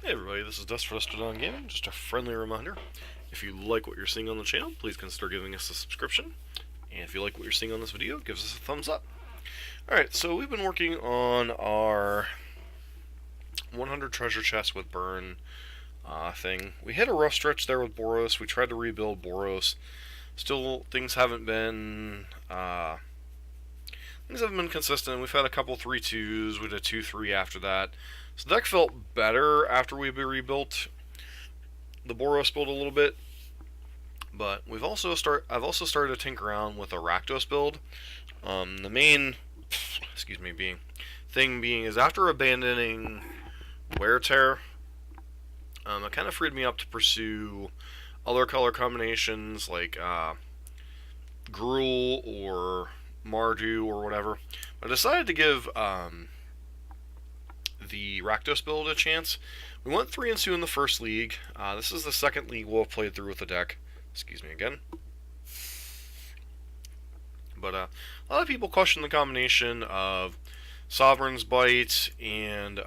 Hey everybody, this is Dust for Dustodon Gaming. Just a friendly reminder, if you like what you're seeing on the channel, please consider giving us a subscription. And if you like what you're seeing on this video, give us a thumbs up. Alright, so we've been working on our 100 treasure chest with burn thing. We hit a rough stretch there with Boros. We tried to rebuild Boros. Still, things haven't been consistent. We've had a couple 3-2s. We did a 2-3 after that. So the deck felt better after we rebuilt the Boros build a little bit, but I've also started to tinker around with a Rakdos build. The main thing being is after abandoning Wear Tear, it kind of freed me up to pursue other color combinations like Gruul or Mardu or whatever. I decided to give the Rakdos build a chance. We went 3-2 in the first league. This is the second league we'll have played through with the deck. Excuse me again. But a lot of people question the combination of Sovereign's Bite and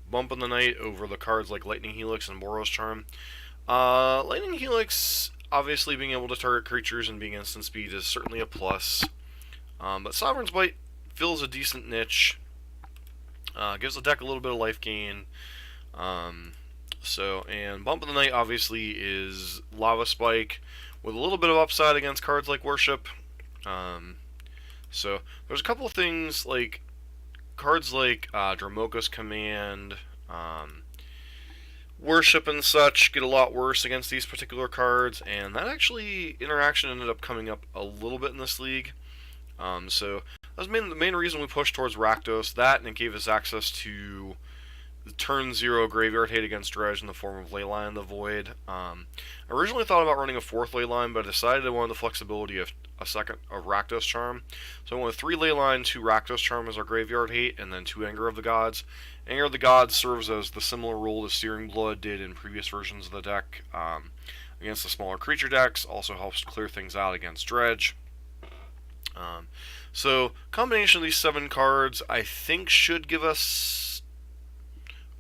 Bump in the Night over the cards like Lightning Helix and Boros Charm. Lightning Helix, obviously being able to target creatures and being instant speed is certainly a plus. But Sovereign's Bite fills a decent niche. Gives the deck a little bit of life gain. And Bump of the Night obviously is Lava Spike with a little bit of upside against cards like Worship. So there's a couple of things like cards like Dramoka's Command, Worship and such get a lot worse against these particular cards, and that actually interaction ended up coming up a little bit in this league. So that was the main reason we pushed towards Rakdos. That, and it gave us access to the turn 0 graveyard hate against Dredge in the form of Leyline in the Void. I originally thought about running a 4th Leyline, but I decided I wanted the flexibility of a Rakdos Charm. So I went with 3 Leyline, 2 Rakdos Charm as our graveyard hate, and then 2 Anger of the Gods. Anger of the Gods serves as the similar role as Searing Blood did in previous versions of the deck against the smaller creature decks. Also helps clear things out against Dredge. So, combination of these 7 cards, I think, should give us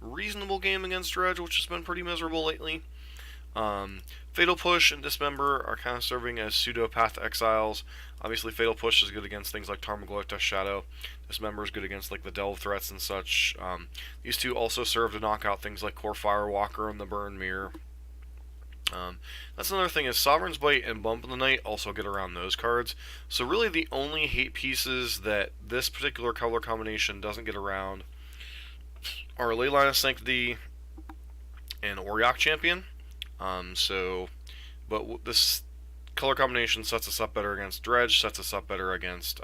a reasonable game against Dredge, which has been pretty miserable lately. Fatal Push and Dismember are kind of serving as pseudo-path exiles. Obviously, Fatal Push is good against things like Tarmogoyf Shadow. Dismember is good against like the Delve threats and such. These two also serve to knock out things like Core Firewalker and the Burn Mirror. That's another thing is Sovereign's Bite and Bump in the Night also get around those cards. So really the only hate pieces that this particular color combination doesn't get around are Leyline of Sanctity and Auriok Champion. But this color combination sets us up better against Dredge, sets us up better against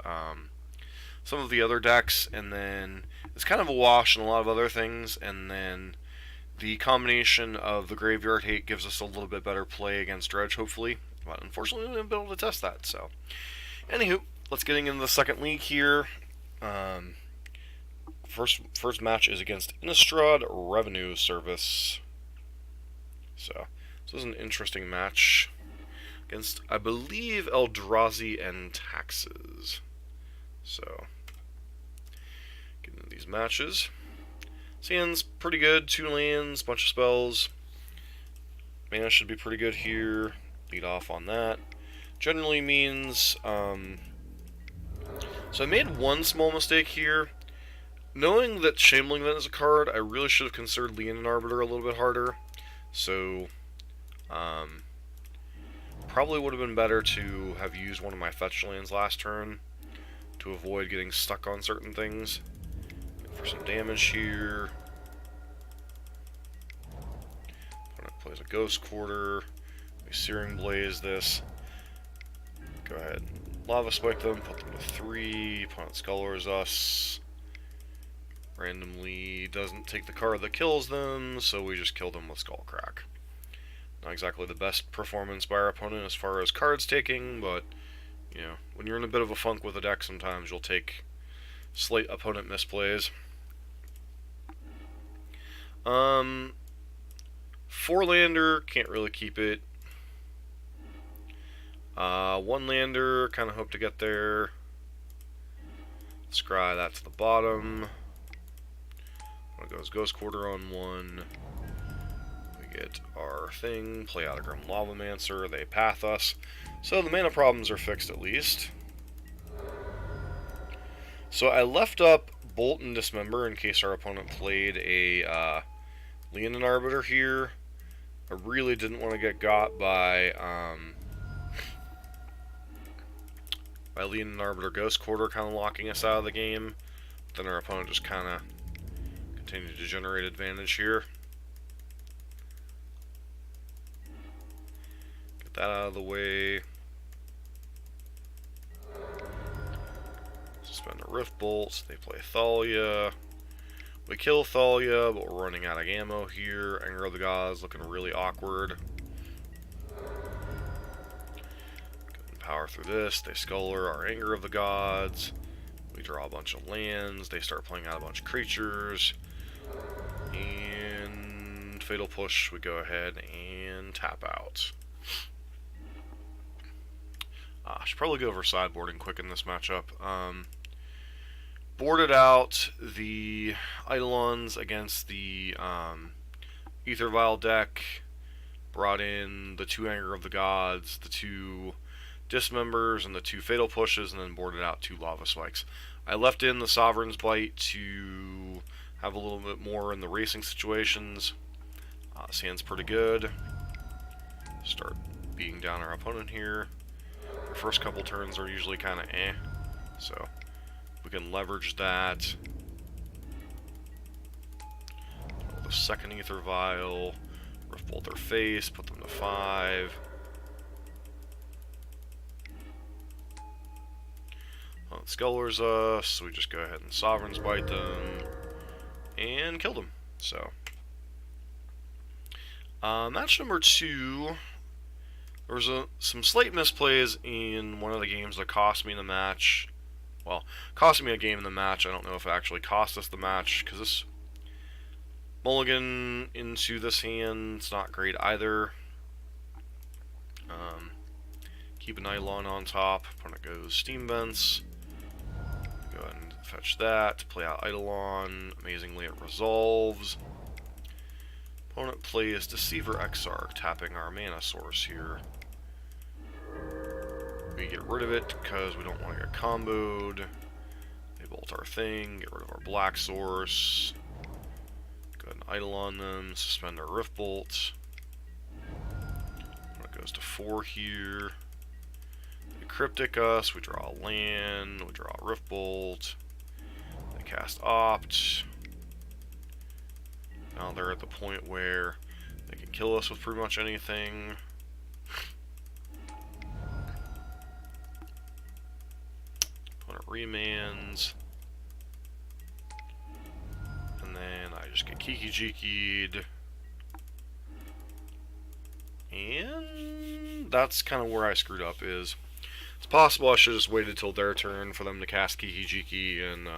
some of the other decks, and then it's kind of a wash in a lot of other things, and then the combination of the Graveyard Hate gives us a little bit better play against Dredge, hopefully. But unfortunately, we haven't been able to test that. So, anywho, let's get into the second league here. First match is against Innistrad Revenue Service. So, this is an interesting match against, I believe, Eldrazi and Taxes. So, get into these matches. Hand's pretty good, 2 lands, bunch of spells. Mana should be pretty good here. Lead off on that. Generally means, so I made one small mistake here. Knowing that Shambling Vent is a card, I really should have considered Leonin Arbiter a little bit harder. So, probably would have been better to have used one of my fetch lands last turn to avoid getting stuck on certain things. For some damage here. Opponent plays a Ghost Quarter. We Searing Blaze this. Go ahead. Lava Spike them, put them to 3. Opponent Scullers us. Randomly doesn't take the card that kills them, so we just kill them with Skullcrack. Not exactly the best performance by our opponent as far as cards taking, but, you know, when you're in a bit of a funk with a deck, sometimes you'll take slight opponent misplays. 4-lander, can't really keep it. 1-lander, kind of hope to get there. Scry that to the bottom. Opponent goes Ghost Quarter on 1. We get our thing, play out a Grim Lavamancer, they path us. So the mana problems are fixed at least. So I left up Bolt and Dismember in case our opponent played a Leonin Arbiter here. I really didn't want to get got by Leonin Arbiter Ghost Quarter kind of locking us out of the game. Then our opponent just kind of continued to generate advantage here. Get that out of the way. Suspend the Rift Bolts. They play Thalia. We kill Thalia, but we're running out of ammo here. Anger of the Gods looking really awkward. Power through this. They Sculler our Anger of the Gods. We draw a bunch of lands. They start playing out a bunch of creatures. And Fatal Push, we go ahead and tap out. I should probably go over sideboarding quick in this matchup. Boarded out the Eidolons against the Aether Vial deck. Brought in the 2 Anger of the Gods, the 2 Dismembers, and the 2 Fatal Pushes, and then boarded out 2 Lava Spikes. I left in the Sovereign's Bite to have a little bit more in the racing situations. This hand's pretty good. Start beating down our opponent here. The first couple turns are usually kind of so we can leverage that. The second Aether Vial, Rift Bolt their face, put them to 5. Well, it Scullers us, so we just go ahead and Sovereign's Bite them and kill them. So, match number 2. There was some slight misplays in one of the games that cost me the match. Well, cost me a game in the match. I don't know if it actually cost us the match, because this mulligan into this hand, it's not great either. Keep an Eidolon on top. Opponent goes Steam Vents. Go ahead and fetch that. Play out Eidolon. Amazingly, it resolves. Opponent plays Deceiver Exarch, tapping our mana source here. We get rid of it because we don't want to get comboed. They bolt our thing, get rid of our black source. Go ahead and Eidolon them, suspend our Rift Bolt. It goes to 4 here. They Cryptic us, we draw a land, we draw a Rift Bolt. They cast Opt. Now they're at the point where they can kill us with pretty much anything. Opponent remands. And then I just get Kiki-Jiki'd. And that's kind of where I screwed up. Is it's possible I should have just waited till their turn for them to cast Kiki-Jiki and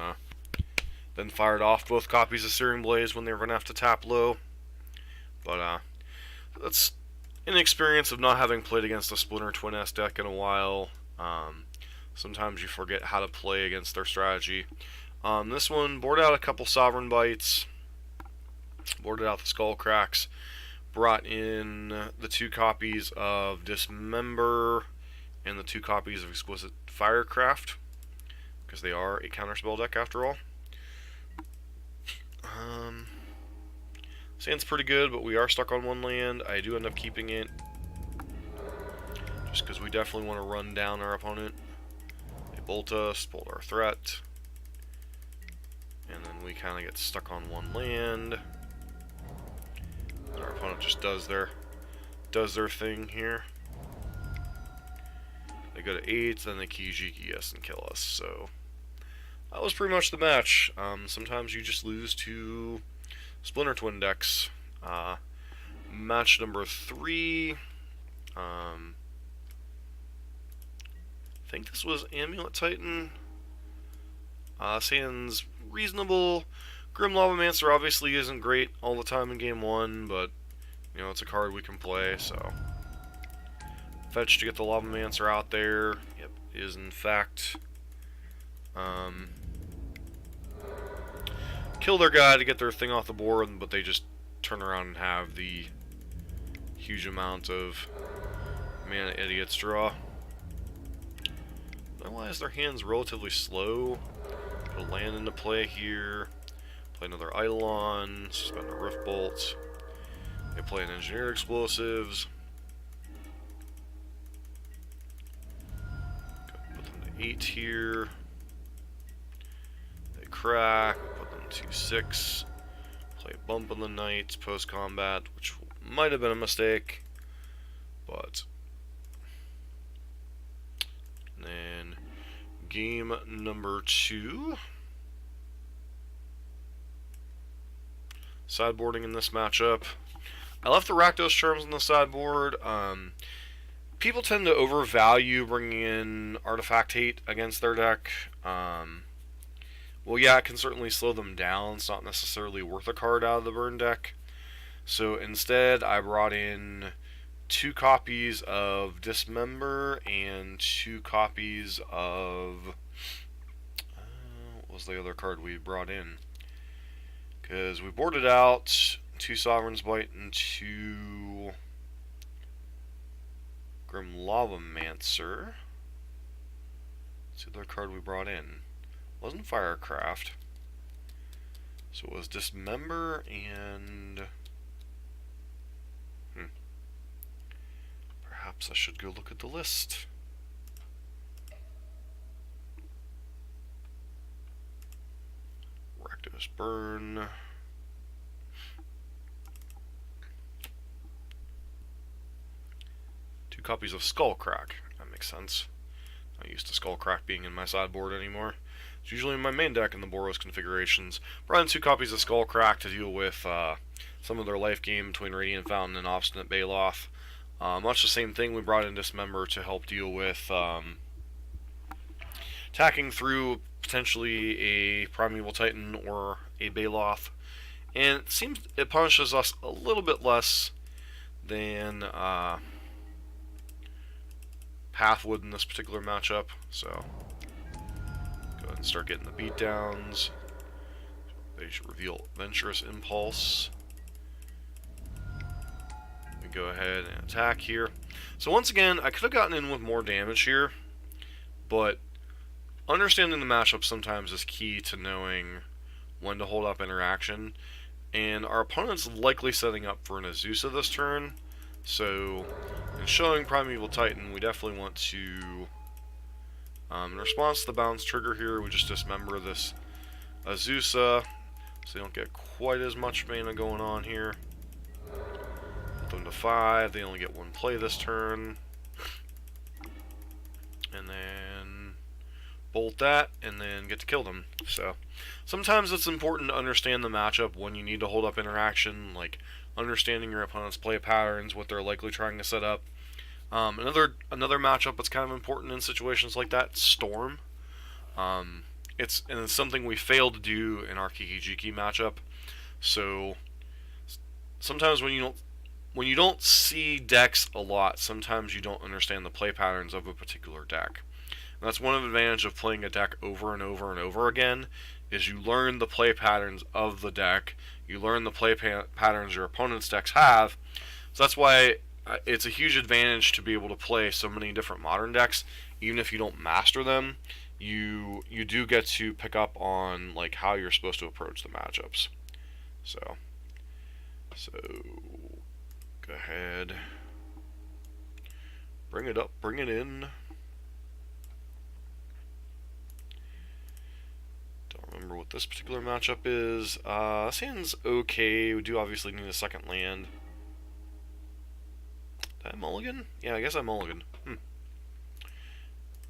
then fired off both copies of Searing Blaze when they were going to have to tap low. But that's an experience of not having played against a Splinter Twin S deck in a while. Sometimes you forget how to play against their strategy. This one, boarded out a couple Sovereign Bites, boarded out the Skull Cracks, brought in the 2 copies of Dismember and the 2 copies of Exquisite Firecraft, because they are a counterspell deck after all. Sand's pretty good, but we are stuck on 1 land. I do end up keeping it, just because we definitely want to run down our opponent. They bolt us, bolt our threat, and then we kind of get stuck on 1 land. And our opponent just does their thing here. They go to 8, then they Kiki-Jiki us and kill us. So that was pretty much the match. Sometimes you just lose to Splinter Twin decks. Match number 3. I think this was Amulet Titan. Sand's reasonable. Grim Lavamancer obviously isn't great all the time in game 1, but you know, it's a card we can play, so fetch to get the Lavamancer out there. Yep, is in fact kill their guy to get their thing off the board, but they just turn around and have the huge amount of mana idiots draw. Otherwise, their hand's relatively slow. Put a land into play here. Play another Eidolon. Spend a Rift Bolt. They play an Engineered Explosives. Put them to 8 here. They crack. Put them to 6. Play a Bump on the Knights post-combat, which might have been a mistake. But then game number 2. Sideboarding in this matchup. I left the Rakdos Charms on the sideboard. People tend to overvalue bringing in Artifact Hate against their deck. Well, yeah, it can certainly slow them down. It's not necessarily worth a card out of the burn deck. So instead, I brought in 2 copies of Dismember and 2 copies of... what was the other card we brought in? Because we boarded out 2 Sovereign's Bite and 2 Grim Lavamancer. What's the other card we brought in? It wasn't Firecraft. So it was Dismember and... Perhaps I should go look at the list. Rakdos Burn. Two copies of Skullcrack. That makes sense. Not used to Skullcrack being in my sideboard anymore. It's usually in my main deck in the Boros configurations. Brought in 2 copies of Skullcrack to deal with some of their life gain between Radiant Fountain and Obstinate Baloth. Much the same thing, we brought in Dismember to help deal with attacking through potentially a Primeval Titan or a Baloth. And it seems it punishes us a little bit less than Path would in this particular matchup. So, go ahead and start getting the beatdowns. They should reveal Venturous Impulse. Go ahead and attack here. So once again, I could have gotten in with more damage here, but understanding the matchup sometimes is key to knowing when to hold up interaction. And our opponent's likely setting up for an Azusa this turn, so in showing Primeval Titan, we definitely want to, in response to the bounce trigger here, we just dismember this Azusa, so they don't get quite as much mana going on here. Them to 5, they only get 1 play this turn, and then bolt that, and then get to kill them. So sometimes it's important to understand the matchup when you need to hold up interaction, like understanding your opponent's play patterns, what they're likely trying to set up. Another matchup that's kind of important in situations like that, Storm. It's something we failed to do in our Kiki-Jiki matchup. So sometimes when you don't see decks a lot, sometimes you don't understand the play patterns of a particular deck. And that's one of the advantages of playing a deck over and over and over again, is you learn the play patterns of the deck, you learn the play patterns your opponent's decks have. So that's why it's a huge advantage to be able to play so many different Modern decks. Even if you don't master them, you do get to pick up on like how you're supposed to approach the matchups. So go ahead, bring it up, bring it in. Don't remember what this particular matchup is. This hand's okay. We do obviously need a second land. Did I mulligan? Yeah, I guess I mulligan. I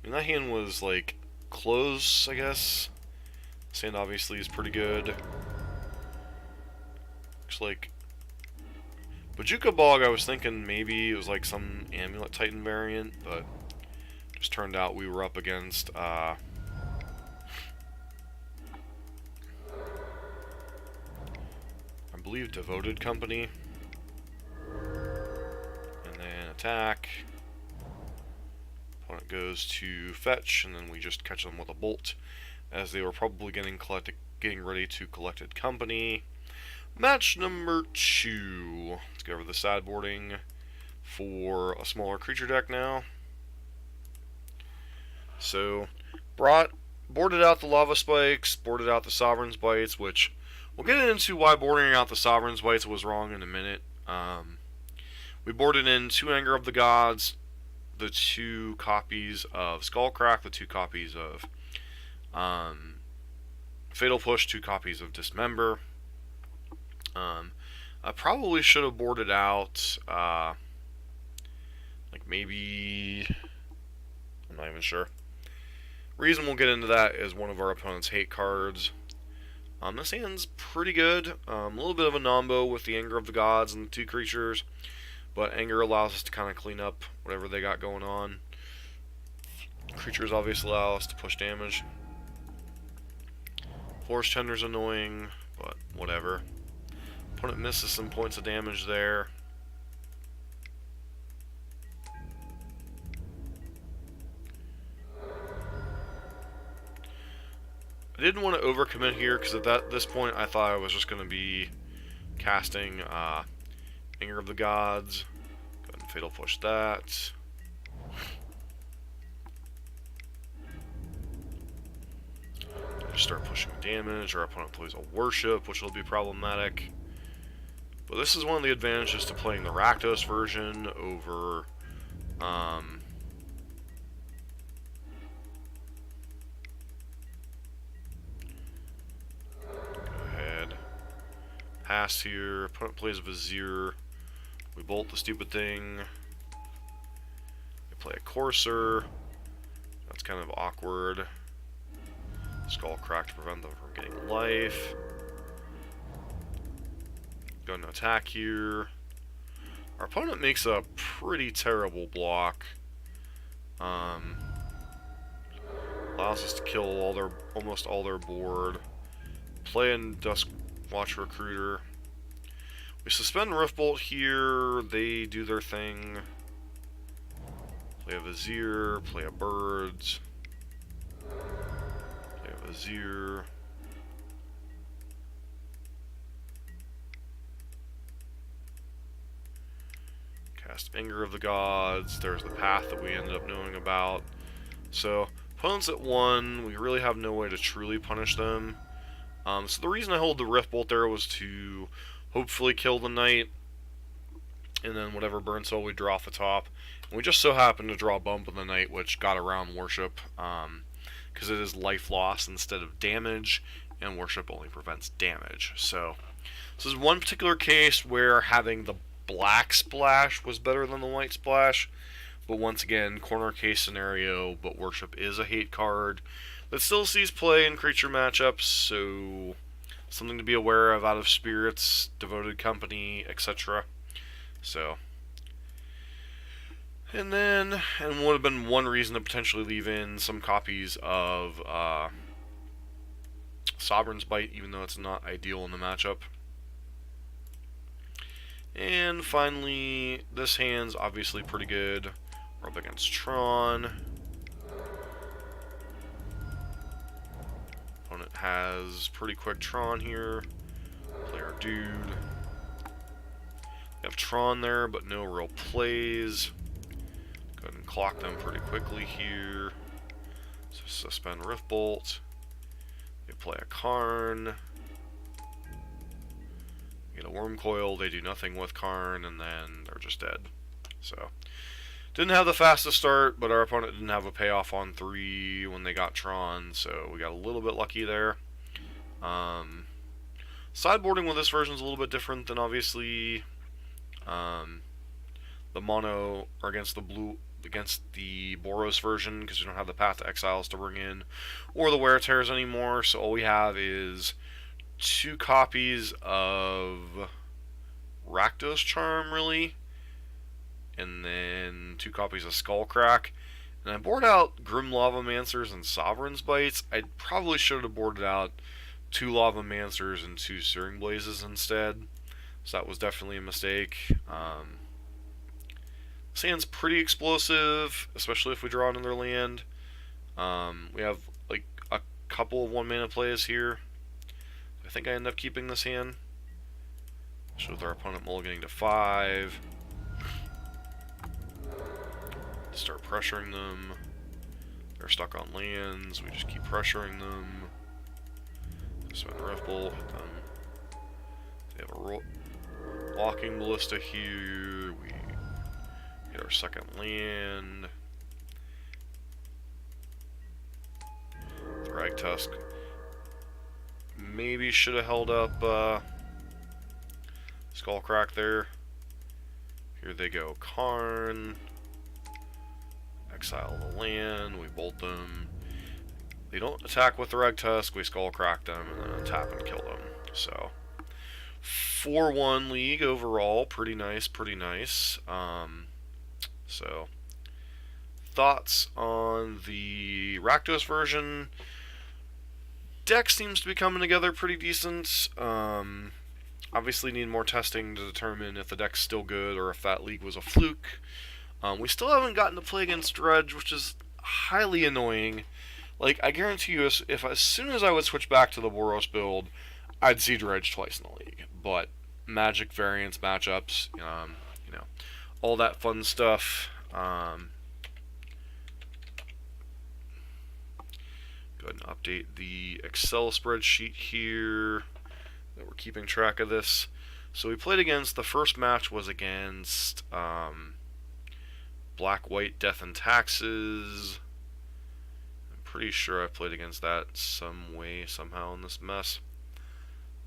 mean, that hand was like close, I guess. This hand obviously is pretty good. Looks like Bojuka Bog, I was thinking maybe it was like some Amulet Titan variant, but just turned out we were up against I believe Devoted Company. And then attack. Opponent goes to fetch, and then we just catch them with a bolt, as they were probably getting getting ready to Collected Company. Match number 2. Let's go over the sideboarding for a smaller creature deck now. So, boarded out the Lava Spikes, boarded out the Sovereign's Bites, which we'll get into why boarding out the Sovereign's Bites was wrong in a minute. We boarded in 2 Anger of the Gods, the 2 copies of Skullcrack, the 2 copies of Fatal Push, 2 copies of Dismember. I probably should have boarded out, like maybe, I'm not even sure. Reason we'll get into that is one of our opponent's hate cards. This hand's pretty good. A little bit of a nombo with the Anger of the Gods and the 2 creatures, but Anger allows us to kind of clean up whatever they got going on. Creatures obviously allow us to push damage. Force Tender's annoying, but whatever. Opponent misses some points of damage there. I didn't want to overcommit here because at this point I thought I was just going to be casting Anger of the Gods. Go ahead and Fatal Push that. Just start pushing damage. Our opponent plays a Worship, which will be problematic. But this is one of the advantages to playing the Rakdos version over pass here. Opponent plays Vizier. We bolt the stupid thing. We play a Courser. That's kind of awkward. Skullcrack to prevent them from getting life. Going to attack here. Our opponent makes a pretty terrible block. Allows us to kill almost all their board. Play in Duskwatch Recruiter. We suspend Riftbolt here. They do their thing. Play a Vizier. Play a Birds. Play a Vizier. Cast Anger of the Gods. There's the path that we ended up knowing about. So, opponents at 1, we really have no way to truly punish them. So the reason I hold the Riftbolt there was to hopefully kill the Knight, and then whatever burn soul we draw off the top. And we just so happened to draw a bump on the Knight, which got around Worship, because it is life loss instead of damage, and Worship only prevents damage. So this is one particular case where having the black splash was better than the white splash. But once again, corner case scenario, but Worship is a hate card that still sees play in creature matchups, so something to be aware of out of Spirits, Devoted Company, etc. So, and would have been one reason to potentially leave in some copies of Sovereign's Bite, even though it's not ideal in the matchup. And finally, this hand's obviously pretty good. We're up against Tron. Opponent has pretty quick Tron here. Play our dude. We have Tron there, but no real plays. Go ahead and clock them pretty quickly here. So suspend Riftbolt. They play a Karn. Get a Worm Coil, they do nothing with Karn, and then they're just dead. So, didn't have the fastest start, but our opponent didn't have a payoff on 3 when they got Tron, so we got a little bit lucky there. Sideboarding with this version is a little bit different than obviously the mono, or against the Boros version, because we don't have the Path to Exiles to bring in, or the Wear Tears anymore, so all we have is 2 copies of Rakdos Charm, really, and then 2 copies of Skullcrack. And I board out Grim Lavamancers and Sovereign's Bites. I probably should have boarded out 2 Lavamancers and 2 Searing Blazes instead, so that was definitely a mistake. Sand's pretty explosive, especially if we draw another land. We have like a couple of 1-mana plays here. think I end up keeping this hand. So with our opponent mulliganing to 5. Start pressuring them. They're stuck on lands. We just keep pressuring them. Spend Ripple. Hit them. They have a walking ballista here. We get our second land. Rakdos maybe should have held up Skullcrack there. Here they go. Karn. Exile the land. We bolt them. They don't attack with the Rakdos. We Skullcrack them and then tap and kill them. So 4-1 league overall. Pretty nice. Pretty nice. So thoughts on the Rakdos version? Deck seems to be coming together pretty decent. Obviously need more testing to determine if the deck's still good or if that league was a fluke. We still haven't gotten to play against Dredge, which is highly annoying. Like, I guarantee you, if as soon as I would switch back to the Boros build, I'd see Dredge twice in the league. But Magic variants, matchups, you know, all that fun stuff. Go ahead and update the Excel spreadsheet here that we're keeping track of this. So we played against, the first match was against Black, White, Death, and Taxes. I'm pretty sure I played against that some way, somehow in this mess.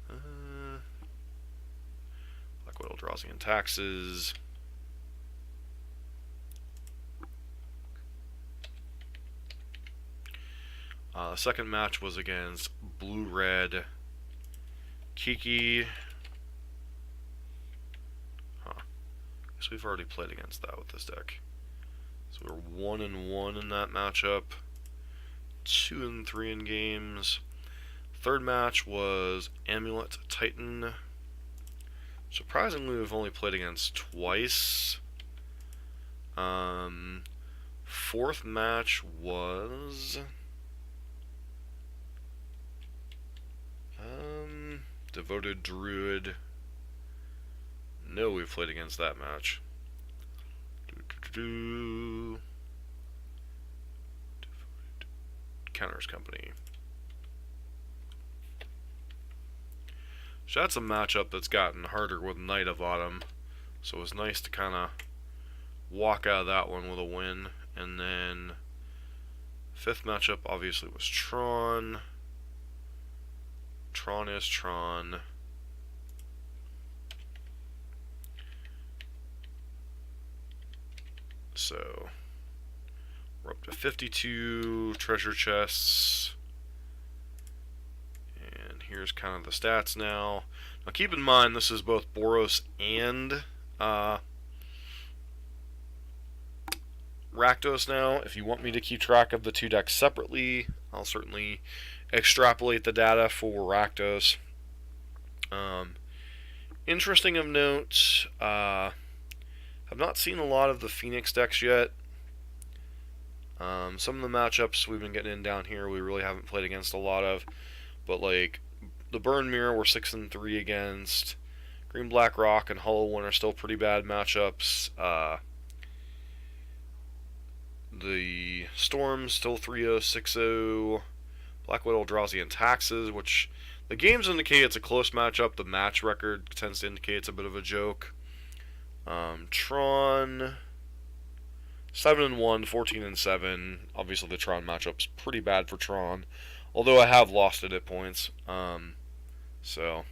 Black, White, Eldrazi, and Taxes. The second match was against Blue, Red, Kiki. Guess we've already played against that with this deck. So we're 1-1 in that matchup. 2-3 in games. Third match was Amulet Titan. Surprisingly, we've only played against twice. Fourth match was Devoted Druid. No, we've played against that match. Counters Company. So that's a matchup that's gotten harder with Knight of Autumn. So it was nice to kind of walk out of that one with a win. And then fifth matchup obviously was Tron. Tron is Tron. So we're up to 52 treasure chests. And here's kind of the stats now. Now keep in mind this is both Boros and Rakdos now. If you want me to keep track of the two decks separately, I'll certainly extrapolate the data for Rakdos. Interesting of note, I've not seen a lot of the Phoenix decks yet. Some of the matchups we've been getting in down here we really haven't played against a lot of. But like the Burn Mirror we're 6-3 against. Green Black Rock and Hollow One are still pretty bad matchups. The Storm still 3-0, 6-0. Black White, Eldrazi, and Taxes, which the games indicate it's a close matchup. The match record tends to indicate it's a bit of a joke. Tron 7-1, 14-7. Obviously, the Tron matchup's pretty bad for Tron, although I have lost it at points. So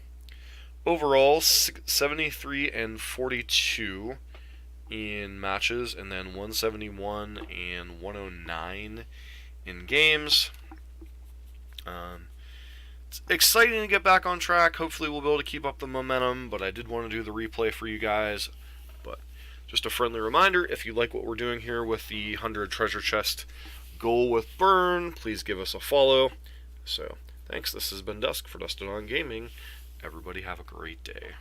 overall, 73-42 in matches, and then 171 and 109 in games. It's exciting to get back on track. Hopefully we'll be able to keep up the momentum, but I did want to do the replay for you guys. But just a friendly reminder, if you like what we're doing here with the 100 treasure chest goal with Burn, please give us a follow. So thanks, this has been Dusk for Dustin on Gaming. Everybody have a great day.